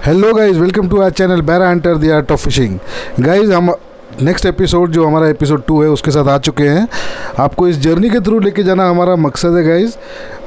Hello guys, welcome to our channel बैरा hunter the art of fishing. Guys, हम next episode जो हमारा episode 2 है उसके साथ आ चुके हैं। आपको इस जर्नी के थ्रू लेके जाना हमारा मकसद है गाइस।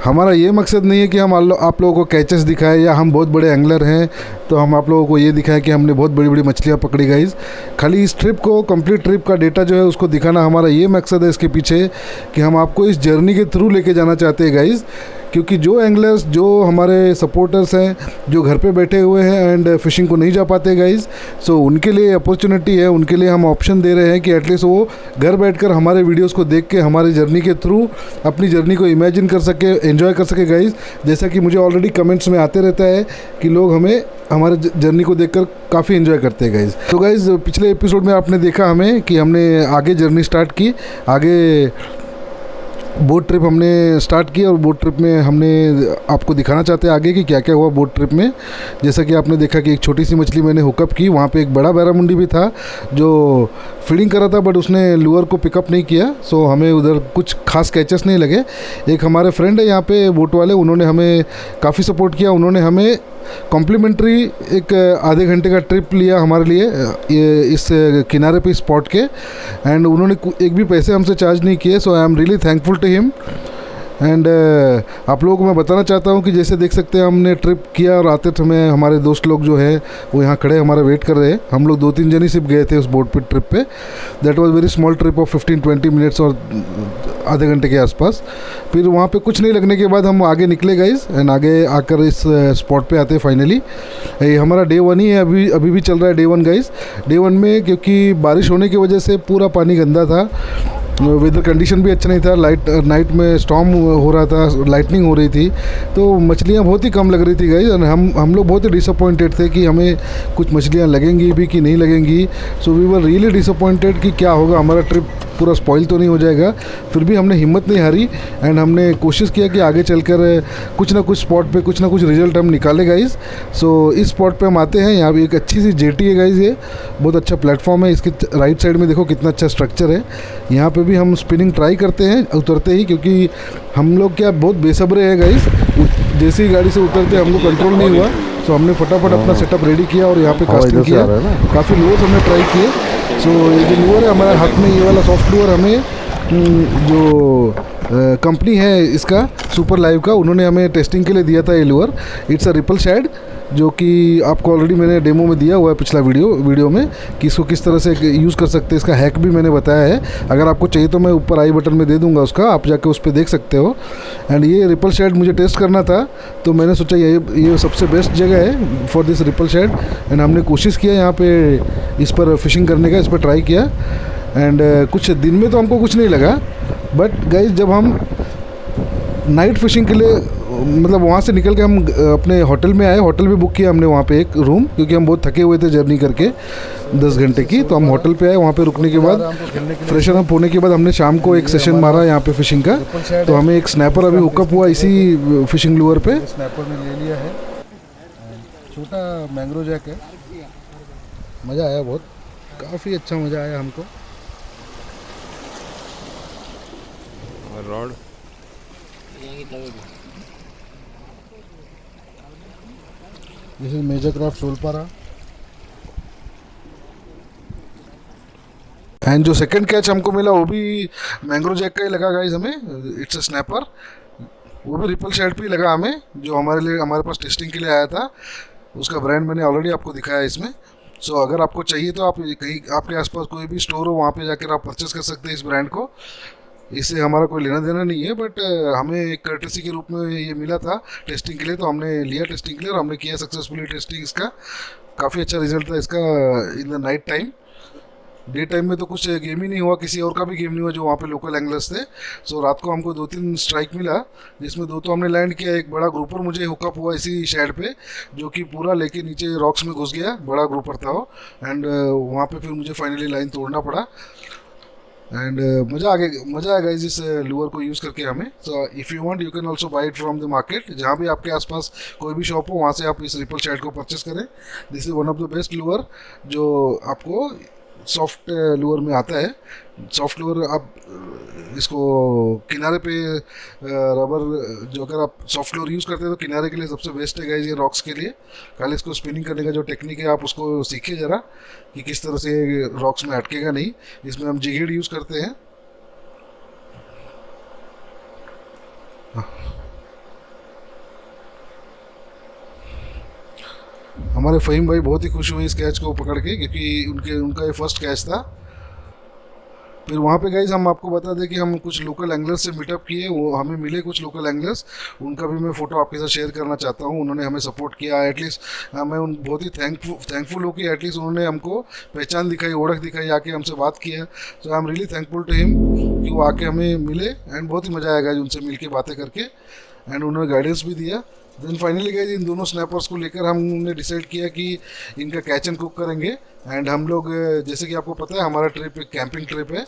हमारा ये मकसद नहीं है कि हम आप लोगों को कैचेस दिखाएं या हम बहुत बड़े एंगलर हैं तो हम आप लोगों को ये दिखाएं कि हमने बहुत बड़ी बड़ी मछलियाँ पकड़ी गाइस। खाली इस ट्रिप को, कंप्लीट ट्रिप का डेटा जो है उसको दिखाना हमारा ये मकसद है इसके पीछे, कि हम आपको इस जर्नी के थ्रू लेके जाना चाहते हैं गाइस। क्योंकि जो एंगलर्स, जो हमारे सपोर्टर्स हैं, जो घर पे बैठे हुए हैं एंड फिशिंग को नहीं जा पाते गाइस, सो उनके लिए अपॉर्चुनिटी है, उनके लिए हम ऑप्शन दे रहे हैं कि एटलीस्ट वो घर बैठकर हमारे वीडियोस को देख के हमारी जर्नी के थ्रू अपनी जर्नी को इमेजिन कर सके, एंजॉय कर सके गाइस। जैसा कि मुझे ऑलरेडी कमेंट्स में आते रहता है कि लोग हमें हमारे जर्नी को देखकर काफ़ी एंजॉय करते हैं गाइस। तो गाइस, पिछले एपिसोड में आपने देखा हमें कि हमने आगे जर्नी स्टार्ट की, आगे बोट ट्रिप हमने स्टार्ट की, और बोट ट्रिप में हमने आपको दिखाना चाहते हैं आगे कि क्या क्या हुआ बोट ट्रिप में। जैसा कि आपने देखा कि एक छोटी सी मछली मैंने हुकअप की, वहाँ पे एक बड़ा बैरामुंडी भी था जो फीडिंग कर रहा था, बट उसने लूअर को पिकअप नहीं किया, सो हमें उधर कुछ खास कैचेस नहीं लगे। एक हमारे फ्रेंड है यहाँ पे बोट वाले, उन्होंने हमें काफ़ी सपोर्ट किया। उन्होंने हमें कॉम्प्लीमेंट्री एक आधे घंटे का ट्रिप लिया हमारे लिए ये इस किनारे पे स्पॉट के, एंड उन्होंने एक भी पैसे हमसे चार्ज नहीं किए। So I am really thankful to him. And आप लोगों को मैं बताना चाहता हूँ कि जैसे देख सकते हैं हमने ट्रिप किया और आते समय हमारे दोस्त लोग जो है वो यहाँ खड़े हमारा वेट कर रहे हैं। हम लोग 2-3 जन ही सिर्फ गए थे उस बोट पे ट्रिप पे। That was very small trip of 15-20 minutes और आधे घंटे के आसपास। फिर वहाँ पे कुछ नहीं लगने के बाद हम आगे निकले गाइस, एंड आगे आकर इस स्पॉट पे आते हैं फाइनली। ये हमारा डे 1 ही है, अभी भी चल रहा है डे 1 गाइस। डे 1 में क्योंकि बारिश होने की वजह से पूरा पानी गंदा था, वेदर कंडीशन भी अच्छा नहीं था, नाइट में स्टॉर्म हो रहा था, लाइटनिंग हो रही थी, तो मछलियाँ बहुत ही कम लग रही थी गाइस। हम लोग बहुत ही डिसअपॉइंटेड थे कि हमें कुछ मछलियाँ लगेंगी भी कि नहीं लगेंगी। So we were really disappointed कि क्या होगा, हमारा ट्रिप पूरा स्पॉइल तो नहीं हो जाएगा। फिर भी हमने हिम्मत नहीं हारी एंड हमने कोशिश किया कि आगे चलकर कुछ ना कुछ स्पॉट पे कुछ ना कुछ रिजल्ट हम निकाले गाइस। सो इस स्पॉट पे हम आते हैं। यहाँ भी एक अच्छी सी जेटी है गाइस, ये बहुत अच्छा प्लेटफॉर्म है। इसके राइट साइड में देखो कितना अच्छा स्ट्रक्चर है। यहाँ पे भी हम स्पिनिंग ट्राई करते हैं उतरते ही, क्योंकि हम लोग क्या बहुत बेसब्रे हैं गाइस। जैसे ही गाड़ी से उतरते हमको कंट्रोल नहीं हुआ, तो हमने फटाफट अपना सेटअप रेडी किया और यहाँ पे कास्टिंग किया। काफ़ी लूअर्स हमने ट्राई किए। सो ये जो लूअर है हमारे हाथ में, ये वाला सॉफ्ट लूअर, हमें जो कंपनी है इसका सुपर लाइव का, उन्होंने हमें टेस्टिंग के लिए दिया था ये lure. It's a ripple shed, जो कि आपको ऑलरेडी मैंने डेमो में दिया हुआ है पिछला वीडियो में कि इसको किस तरह से यूज़ कर सकते हैं। इसका हैक भी मैंने बताया है, अगर आपको चाहिए तो मैं ऊपर आई बटन में दे दूंगा उसका, आप जाके उस पर देख सकते हो। एंड ये रिपल शैड मुझे टेस्ट करना था, तो मैंने सोचा ये सबसे बेस्ट जगह है for this ripple shed. And हमने कोशिश किया यहाँ पे इस पर फिशिंग करने का, इस पर ट्राई किया। एंड कुछ दिन में तो हमको कुछ नहीं लगा, बट गाइस जब हम नाइट फिशिंग के लिए, मतलब वहाँ से निकल के हम अपने होटल में आए, होटल भी बुक किया हमने वहाँ पे एक रूम, क्योंकि हम बहुत थके हुए थे जर्नी करके 10 घंटे की। तो हम होटल पे आए, वहाँ पे रुकने के बाद फ्रेशन अप होने के बाद हमने शाम को एक सेशन मारा यहाँ पे फिशिंग का। तो हमें एक स्नैपर अभी हुकअप हुआ इसी फिशिंग लूअर पे। स्नैपर में ले लिया है, छोटा मैंग्रो जैक है। मज़ा आया बहुत, काफ़ी अच्छा मज़ा आया हमको। Rod this is Major Craft Solpara. And जो सेकंड कैच हमको मिला वो भी मैंग्रो जैक का ही लगा गाइस हमें। इट्स अ स्नैपर, वो भी रिपल शैड पे ही लगा हमें, जो हमारे पास टेस्टिंग के लिए आया था। उसका ब्रांड मैंने ऑलरेडी आपको दिखाया है इसमें। सो अगर आपको चाहिए तो आप कहीं आपके आसपास कोई भी स्टोर हो, वहाँ पे जाकर आप परचेस कर सकते हैं इस ब्रांड को। इससे हमारा कोई लेना देना नहीं है, बट हमें एक कर्टेसी के रूप में ये मिला था टेस्टिंग के लिए, तो हमने लिया टेस्टिंग के लिए और हमने किया सक्सेसफुली टेस्टिंग इसका। काफ़ी अच्छा रिजल्ट था इसका in the night time. Day time में तो कुछ गेम ही नहीं हुआ, किसी और का भी गेम नहीं हुआ जो वहाँ पे लोकल एंगलर्स थे। सो रात को हमको 2-3 स्ट्राइक मिला, जिसमें 2 तो हमने लैंड किया, एक बड़ा ग्रुपर मुझे हुकअप हुआ इसी शैड पे, जो कि पूरा लेके नीचे रॉक्स में घुस गया, बड़ा ग्रुपर था वो। एंड वहाँ पे फिर मुझे फाइनली लाइन तोड़ना पड़ा। एंड मज़ा आया गाइस इस लूअर को यूज़ करके हमें। So if you want you can also by it from the market. जहाँ भी आपके आसपास कोई भी शॉप हो, वहाँ से आप इस रिपल शैड को परचेस करें। This is one of the best Louvre जो आपको सॉफ्ट लूअर में आता है। सॉफ्ट लूअर आप इसको किनारे पे रबर, जो अगर आप सॉफ्ट लूअर यूज़ करते हैं तो किनारे के लिए सबसे बेस्ट है गाइस ये रॉक्स के लिए। खाली इसको स्पिनिंग करने का जो टेक्निक है आप उसको सीखिए ज़रा कि किस तरह से रॉक्स में अटकेगा नहीं। इसमें हम जिगेड यूज़ करते हैं। हमारे फ़हीम भाई बहुत ही खुश हुए इस कैच को पकड़ के, क्योंकि उनका ये फर्स्ट कैच था। फिर वहाँ पे गाइज हम आपको बता दें कि हम कुछ लोकल एंगलर्स से मीटअप किए, वो हमें मिले कुछ लोकल एंगलर्स, उनका भी मैं फ़ोटो आपके साथ शेयर करना चाहता हूँ। उन्होंने हमें सपोर्ट किया एटलीस्ट, मैं उन बहुत ही थैंकफुल हूँ कि एटलीस्ट उन्होंने हमको पहचान दिखाई, ओळख दिखाई, आके हमसे बात किया। So I am really thankful to him कि वो आके हमें मिले एंड बहुत ही मज़ा आया गाइज उनसे मिल के बातें करके, एंड उन्होंने गाइडेंस भी दिया। देन फाइनली गाइज इन दोनों स्नैपर्स को लेकर हमने डिसाइड किया कि इनका कैच एंड कुक करेंगे। एंड हम लोग, जैसे कि आपको पता है, हमारा ट्रिप एक कैंपिंग ट्रिप है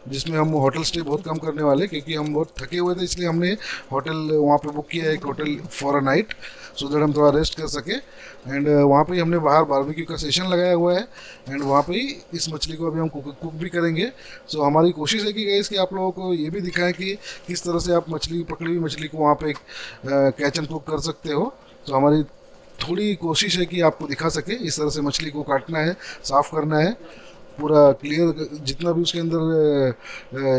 जिसमें हम होटल स्टे बहुत कम करने वाले, क्योंकि हम बहुत थके हुए थे, इसलिए हमने होटल वहाँ पे बुक किया, एक hotel for a night, so that हम थोड़ा रेस्ट कर सके। एंड वहाँ पे ही हमने बाहर बारबेक्यू का सेशन लगाया हुआ है, एंड वहाँ पे ही इस मछली को अभी हम कुक भी करेंगे। सो हमारी कोशिश है कि गाइस कि आप लोगों को ये भी दिखाएं कि किस तरह से आप पकड़ी हुई मछली को वहाँ पे कैच एंड कुक कर सकते हो। तो हमारी थोड़ी कोशिश है कि आपको दिखा सके इस तरह से मछली को काटना है, साफ़ करना है, पूरा क्लियर, जितना भी उसके अंदर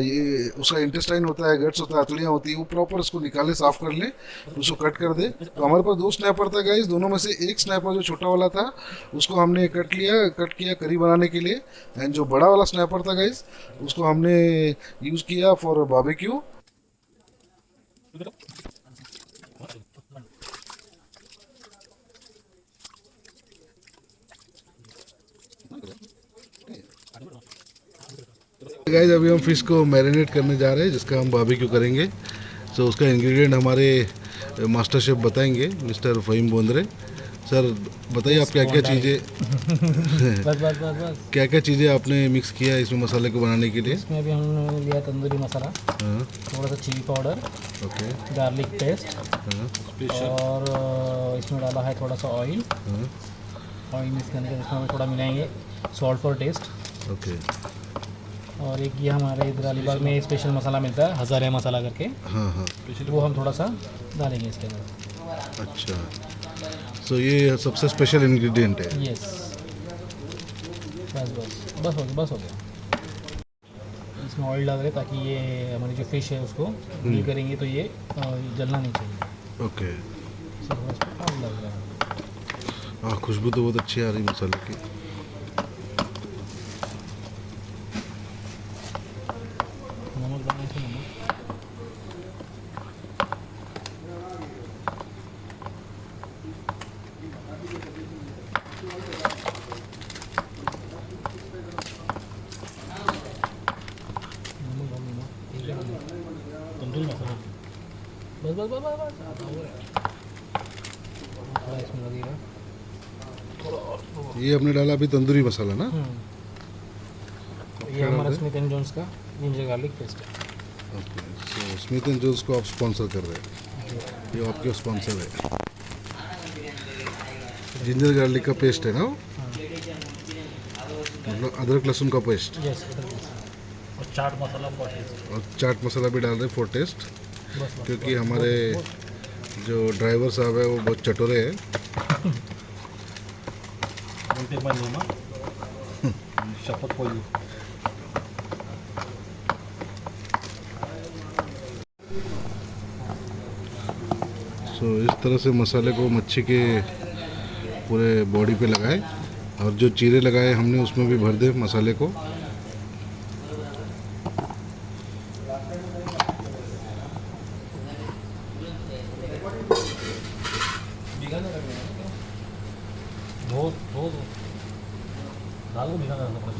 ये उसका इंटेस्टाइन होता है, गट्स होता है, हथड़ियाँ होती है, वो प्रॉपर उसको निकाले, साफ़ कर ले, उसको कट कर दे। तो हमारे पास 2 स्नैपर था गाइस, दोनों में से एक स्नैपर जो छोटा वाला था उसको हमने कट किया करी बनाने के लिए, एंड जो बड़ा वाला स्नैपर था गाइस उसको हमने यूज़ किया फॉर बारबेक्यू। गाइस अभी हम फ़िश को मैरिनेट करने जा रहे हैं, जिसका हम बारबेक्यू करेंगे। सो उसका इंग्रेडिएंट हमारे मास्टर शेफ बताएंगे, मिस्टर फ़हीम बोंद्रे। सर बताइए आप क्या क्या चीज़ें क्या क्या चीज़ें आपने मिक्स किया इसमें मसाले को बनाने के लिए? इसमें अभी हमने लिया तंदूरी मसाला, थोड़ा सा chilli powder, okay, garlic paste, और इसमें डाला है थोड़ा सा ऑयल मिक्स करने के, इसमें थोड़ा मिलाएंगे सॉल्ट फॉर टेस्ट। ओके, और एक ये हमारे इधर अलीबाग में स्पेशल मसाला मिलता है, हज़ारे मसाला करके, हाँ, वो हम थोड़ा सा डालेंगे इसके अंदर। अच्छा, सो ये सबसे स्पेशल इंग्रेडिएंट है। यस, बस हो गया। इसमें ऑयल डाल रहे ताकि ये हमारी जो फिश है उसको ग्रिल करेंगे तो ये जलना नहीं चाहिए। ओके, ऑयल डाल रहे हैं। हाँ, खुशबू तो बहुत अच्छी आ रही मसाले की। नमक डालने से नमक, तंदूरी मसाला, बस थोड़ा इसमें लगेगा। ये हमने डाला अभी तंदूरी मसाला ना? ये हमारा स्मिथ एंड जॉन्स का जिंजर गार्लिक पेस्ट है। Okay, so Smith and Jones को आप स्पॉन्सर कर रहे हैं, ये आपके स्पॉन्सर है। जिंजर गार्लिक का पेस्ट है ना वो? मतलब अदरक लहसुन का पेस्ट। यस, और चाट मसाला फॉर टेस्ट, और चाट मसाला भी डाल रहे फॉर टेस्ट, क्योंकि हमारे जो ड्राइवर साहब है वो बहुत चटोरे हैं। शपथ फॉर यू। सो इस तरह से मसाले को मच्छी के पूरे बॉडी पे लगाए, और जो चीरे लगाए हमने उसमें भी भर दे मसाले को।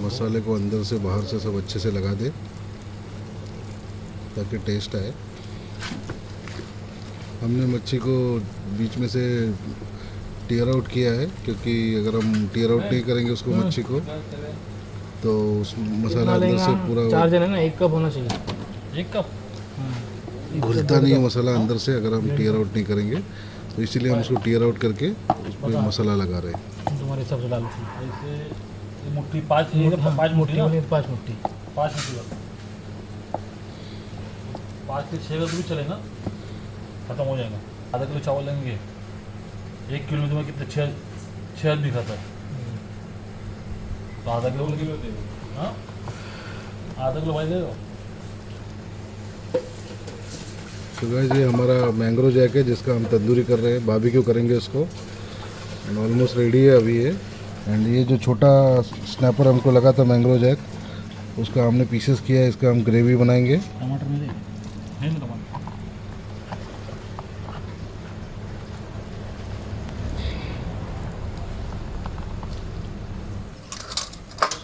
मसाले को अंदर से बाहर से सब अच्छे से लगा दे ताकि टेस्ट आए। हमने मच्छी को बीच में से टीयर आउट किया है, क्योंकि अगर हम टीयर आउट नहीं करेंगे उसको मच्छी को तो उस मसाला अंदर से पूरा 4 जन है ना, 1 कप होना चाहिए, 1 कप घुलता नहीं है मसाला अंदर से अगर हम टीयर आउट नहीं करेंगे, तो इसीलिए हम उसको टीयर आउट करके उस पर मसाला लगा रहे हैं। तुम्हारे हिसाब से डालो। मुट्ठी 5 5 मुट्ठी ना? 5 मुट्ठी 5 मुट्ठी का 5 से 6 का भी चलेगा, खत्म हो जाएगा। आधा किलो चावल लेंगे, 1 किलो में तुम्हें कितने 6 आदमी खाता है, तो आधा किलो हाँ आधा किलो भाई दे दो। तो गाइस ये हमारा मैंग्रो जैक है जिसका हम तंदूरी कर रहे हैं, बारबेक्यू करेंगे इसको एंड ऑलमोस्ट रेडी है अभी ये। एंड ये जो छोटा स्नैपर हमको लगा था मैंग्रो जैक, उसका हमने पीसेस किया है, इसका हम ग्रेवी बनाएंगे। टमाटर में दे नहीं टमाटर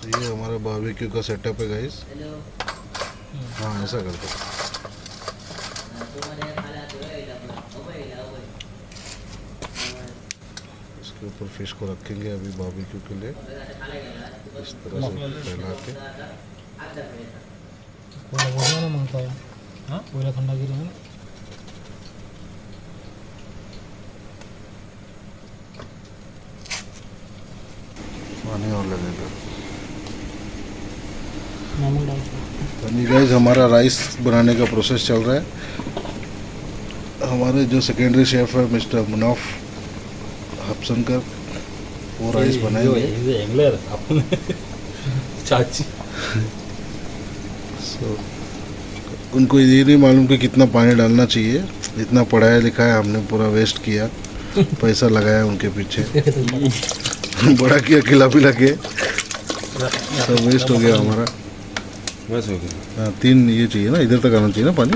तो ये हमारा बारबेक्यू का सेटअप है गाइस। हाँ ऐसा करते हैं। इसके ऊपर फिश को रखेंगे अभी बारबेक्यू के लिए, इस तरह से फैला के। कोयला बोलना ना मांगता है, हाँ कोयला ठंडा गिरे ना। पानी और लगेगा। नमक डालते तो गाइस हमारा राइस बनाने का प्रोसेस चल रहा है। हमारे जो सेकेंडरी शेफ है मिस्टर मुनाफ हबसनकर, वो राइस बनाएंगे। एंगलर अपने चाची उनको ये नहीं मालूम कि कितना पानी डालना चाहिए। इतना पढ़ाया लिखा है हमने, पूरा वेस्ट किया, पैसा लगाया उनके पीछे, बड़ा किया खिला पिला के, सब वेस्ट हो गया हमारा। बस हो गया। हाँ 3 ये चाहिए ना, इधर तक आना चाहिए ना पानी।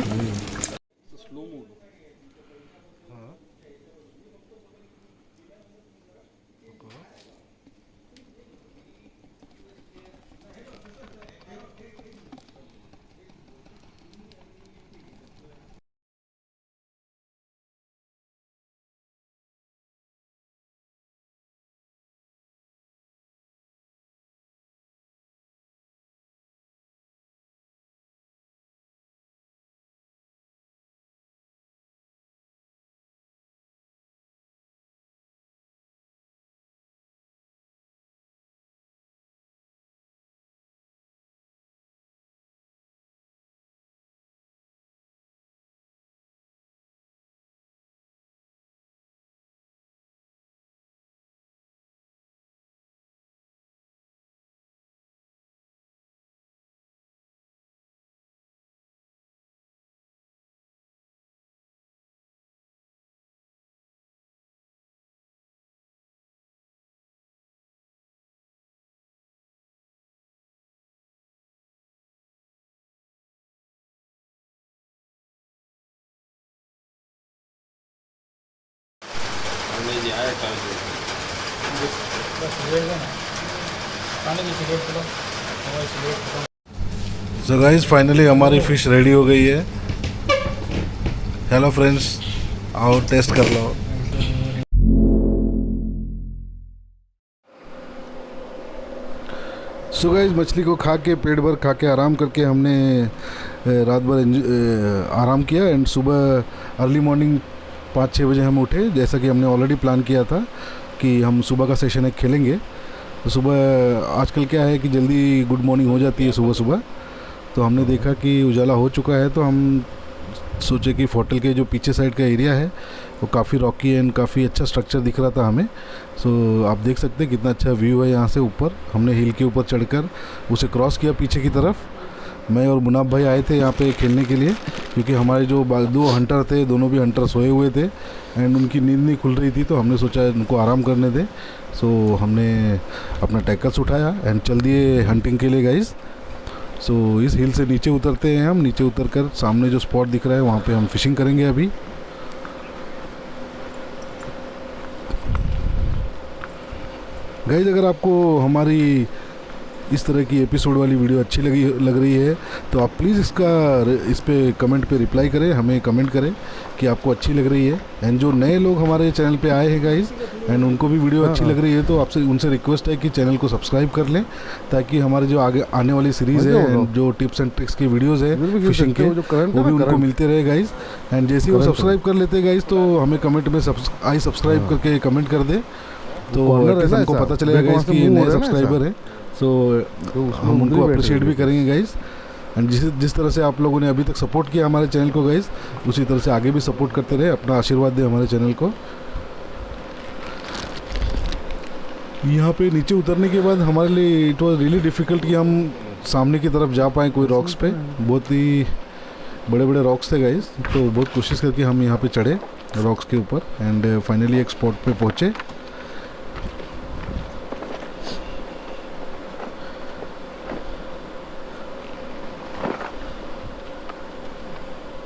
हमने ये आया कल बस रहेगा ना, पानी की सिगरेट पड़ा हमारी सिगरेट खत्म। सो गाइस फाइनली हमारी फिश रेडी हो गई है। हेलो फ्रेंड्स, आओ टेस्ट कर लो। सो गाइस मछली को खा के पेट भर खा के आराम करके हमने रात भर आराम किया एंड सुबह अर्ली मॉर्निंग 5-6 बजे हम उठे, जैसा कि हमने ऑलरेडी प्लान किया था कि हम सुबह का सेशन एक खेलेंगे। तो सुबह आजकल क्या है कि जल्दी गुड मॉर्निंग हो जाती है सुबह सुबह, तो हमने देखा कि उजाला हो चुका है, तो हम सोचे कि होटल के जो पीछे साइड का एरिया है वो काफ़ी रॉकी एंड काफ़ी अच्छा स्ट्रक्चर दिख रहा था हमें। सो आप देख सकते हैं कितना अच्छा व्यू है यहाँ से ऊपर। हमने हिल के ऊपर चढ़कर उसे क्रॉस किया पीछे की तरफ। मैं और मुनाफ भाई आए थे यहाँ पे खेलने के लिए, क्योंकि हमारे जो 2 हंटर थे, दोनों भी हंटर सोए हुए थे एंड उनकी नींद नहीं खुल रही थी, तो हमने सोचा उनको आराम करने दें। सो हमने अपना टैकल्स उठाया एंड चल दिए हंटिंग के लिए गाइस। सो इस हिल से नीचे उतरते हैं हम। नीचे उतरकर सामने जो स्पॉट दिख रहा है वहाँ पे हम फिशिंग करेंगे अभी। गाइस अगर आपको हमारी इस तरह की एपिसोड वाली वीडियो अच्छी लग रही है तो आप प्लीज़ इस पे कमेंट पे रिप्लाई करें, हमें कमेंट करें कि आपको अच्छी लग रही है। एंड जो नए लोग हमारे चैनल पे आए हैं गाइस एंड उनको भी वीडियो अच्छी लग रही है, तो आपसे उनसे रिक्वेस्ट है कि चैनल को सब्सक्राइब कर लें, ताकि हमारे जो आगे आने वाली सीरीज़ है एंड जो टिप्स एंड ट्रिक्स की वीडियोज़ है फिशिंग के, वो भी उनको मिलते रहे गाइस। एंड जैसे ही वो सब्सक्राइब कर लेते गाइस तो हमें कमेंट में सब्सक्राइब करके कमेंट कर दे, तो हमको पता चलेगा गाइस कि ये नए सब्सक्राइबर है। सो हम उनको अप्रिशिएट भी करेंगे गाइज। एंड जिस तरह से आप लोगों ने अभी तक सपोर्ट किया हमारे चैनल को गाइज, उसी तरह से आगे भी सपोर्ट करते रहे, अपना आशीर्वाद दें हमारे चैनल को। यहाँ पे नीचे उतरने के बाद हमारे लिए इट वाज रियली डिफ़िकल्ट कि हम सामने की तरफ जा पाएँ कोई रॉक्स पे। बहुत ही बड़े बड़े रॉक्स थे गाइज, तो बहुत कोशिश करके हम यहाँ पे चढ़े रॉक्स के ऊपर एंड फाइनली एक स्पॉट पे पहुँचे।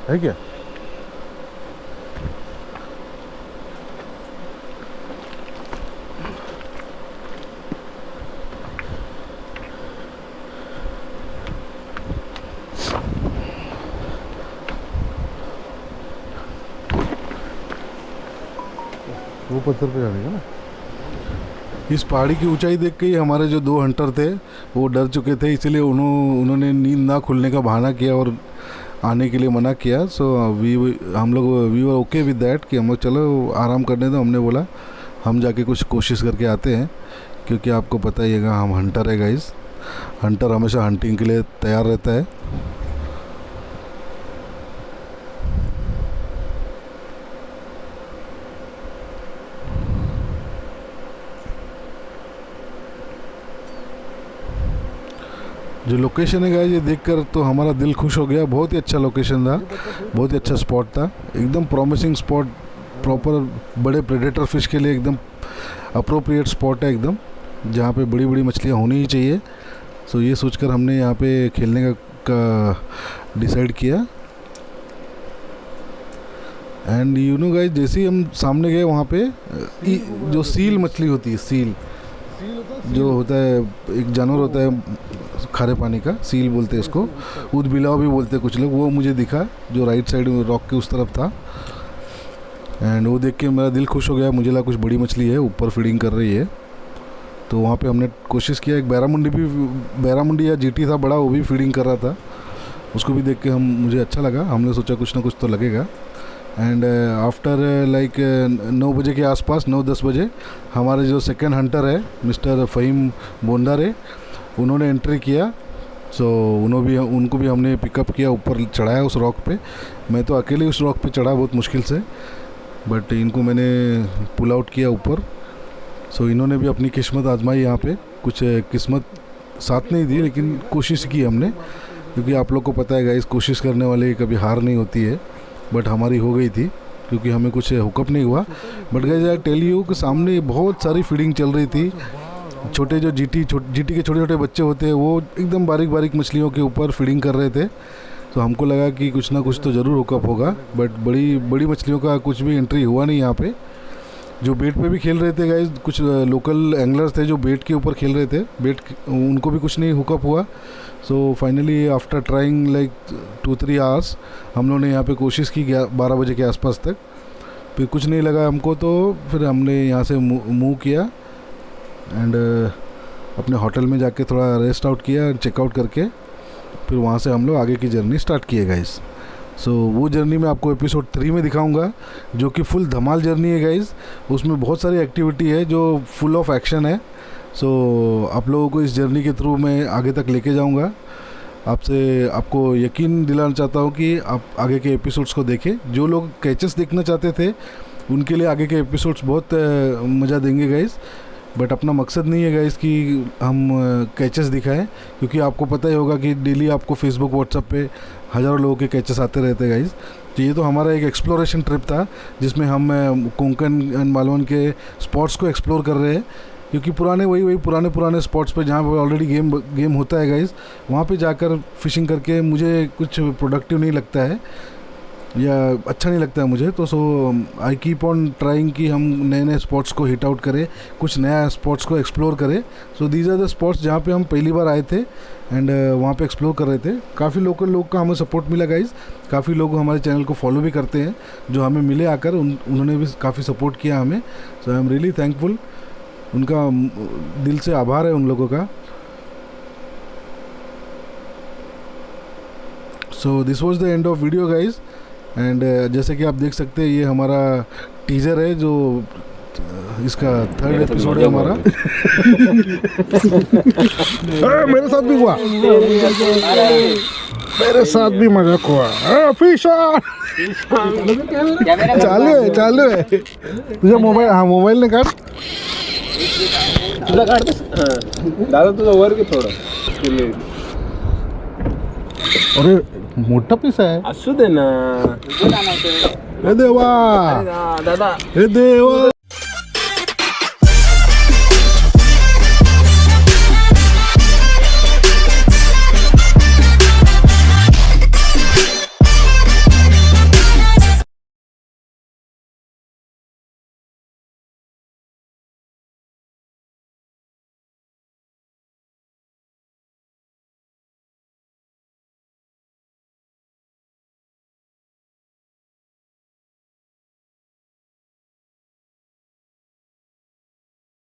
है क्या? वो पत्थर पे जाने का ना। इस पहाड़ी की ऊंचाई देख के ही हमारे जो 2 हंटर थे वो डर चुके थे, इसलिए उन्होंने नींद ना खुलने का बहाना किया और आने के लिए मना किया। सो हम लोग we were okay with that कि हम लोग चलो आराम करने दो। हमने बोला हम जाके कुछ कोशिश करके आते हैं, क्योंकि आपको पता ही है हम हंटर है गाइस, हंटर हमेशा हंटिंग के लिए तैयार रहता है। जो लोकेशन है गाइस ये देखकर तो हमारा दिल खुश हो गया। बहुत ही अच्छा लोकेशन था, बहुत ही अच्छा स्पॉट था, एकदम प्रॉमिसिंग स्पॉट, प्रॉपर बड़े प्रेडेटर फिश के लिए एकदम अप्रोप्रिएट स्पॉट है एकदम, जहाँ पे बड़ी बड़ी मछलियाँ होनी ही चाहिए। सो ये सोचकर हमने यहाँ पे खेलने का डिसाइड किया। एंड यू नो गाइस, जैसे ही हम सामने गए वहाँ पे जो सील मछली होती है, सील जो होता है, एक जानवर होता है खारे पानी का, सील बोलते हैं इसको, ऊद बिलाव भी बोलते हैं कुछ लोग, वो मुझे दिखा जो राइट साइड में रॉक के उस तरफ था। एंड वो देख के मेरा दिल खुश हो गया, मुझे लगा कुछ बड़ी मछली है ऊपर फीडिंग कर रही है। तो वहाँ पे हमने कोशिश किया, एक बैरामुंडी या जीटी था बड़ा, वो भी फीडिंग कर रहा था, उसको भी देख के मुझे अच्छा लगा। हमने सोचा कुछ ना कुछ तो लगेगा। एंड आफ्टर लाइक 9 बजे के आसपास, 9-10 बजे, हमारे जो सेकंड हंटर है मिस्टर फ़हीम बोंडारे, उन्होंने एंट्री किया। सो उनको भी हमने पिकअप किया, ऊपर चढ़ाया उस रॉक पे। मैं तो अकेले उस रॉक पे चढ़ा बहुत मुश्किल से, बट इनको मैंने पुल आउट किया ऊपर। सो इन्होंने भी अपनी किस्मत आजमाई यहाँ पे, कुछ किस्मत साथ नहीं दी लेकिन कोशिश की हमने, क्योंकि आप लोग को पता है गाइस, कोशिश करने वाले कभी हार नहीं होती है। बट हमारी हो गई थी, क्योंकि हमें कुछ हुकअप नहीं हुआ। But guys I tell you कि सामने बहुत सारी फीडिंग चल रही थी। छोटे जो जीटी के छोटे छोटे बच्चे होते हैं वो एकदम बारीक बारीक मछलियों के ऊपर फीडिंग कर रहे थे। तो हमको लगा कि कुछ ना कुछ तो ज़रूर हुकअप होगा, बट बड़ी मछलियों का कुछ भी एंट्री हुआ नहीं यहाँ पे। जो बेट पे भी खेल रहे थे गाइस, कुछ लोकल एंगलर्स थे जो बेट के ऊपर खेल रहे थे, उनको भी कुछ नहीं हुकअप हुआ। So finally after trying like 2-3 hours हम लोगों ने यहाँ पे कोशिश की 12 बजे के आसपास तक, फिर कुछ नहीं लगा हमको। तो फिर हमने यहाँ से मूव किया एंड अपने होटल में जाके थोड़ा रेस्ट आउट किया, चेकआउट करके फिर वहाँ से हम लोग आगे की जर्नी स्टार्ट किए गाइस। सो वो जर्नी मैं आपको एपिसोड 3 में दिखाऊंगा, जो कि फुल धमाल जर्नी है गाइस। उसमें बहुत सारी एक्टिविटी है जो फुल ऑफ एक्शन है। सो आप लोगों को इस जर्नी के थ्रू मैं आगे तक लेके जाऊंगा। आपको यकीन दिलाना चाहता हूँ कि आप आगे के एपिसोड्स को देखें। जो लोग कैचेस देखना चाहते थे उनके लिए आगे के एपिसोड्स बहुत मज़ा देंगे गाइस, बट अपना मकसद नहीं है गाइस कि हम कैचेस दिखाएं, क्योंकि आपको पता ही होगा कि डेली आपको फेसबुक व्हाट्सएप पे हज़ारों लोगों के कैचेस आते रहते हैं गाइस। तो ये तो हमारा एक एक्सप्लोरेशन ट्रिप था, जिसमें हम कोंकण एंड मालवन के स्पॉट्स को एक्सप्लोर कर रहे हैं, क्योंकि वही पुराने स्पॉट्स पे जहाँ पर ऑलरेडी गेम होता है गाइस, वहाँ पे जाकर फिशिंग करके मुझे कुछ प्रोडक्टिव नहीं लगता है या अच्छा नहीं लगता है मुझे। तो सो आई कीप ऑन ट्राइंग कि हम नए स्पॉट्स को हिट आउट करें, कुछ नया स्पॉट्स को एक्सप्लोर करें। So these are the spots जहाँ पे हम पहली बार आए थे एंड वहाँ पे एक्सप्लोर कर रहे थे। काफ़ी लोकल लोग का हमें सपोर्ट मिला गाइस, काफ़ी लोग हमारे चैनल को फॉलो भी करते हैं, जो हमें मिले आकर उन्होंने भी काफ़ी सपोर्ट किया हमें। सो आई एम रियली थैंकफुल, उनका दिल से आभार है उन लोगों का। So this was the end of video guys. And जैसे कि आप देख सकते हैं ये हमारा टीज़र है जो इसका थर्ड एपिसोड है हमारा। मेरे साथ भी हुआ, मेरे साथ भी मजाक हुआ। फिश ऑन चालू है। तुझा मोबाईल, हा मोबाईल ने काढ, तुला काढतोस दादा, तुझं वर घे थोडं. अरे मोठा पीस आहे. असू दे ना हे देवा, दादा. हे देवा.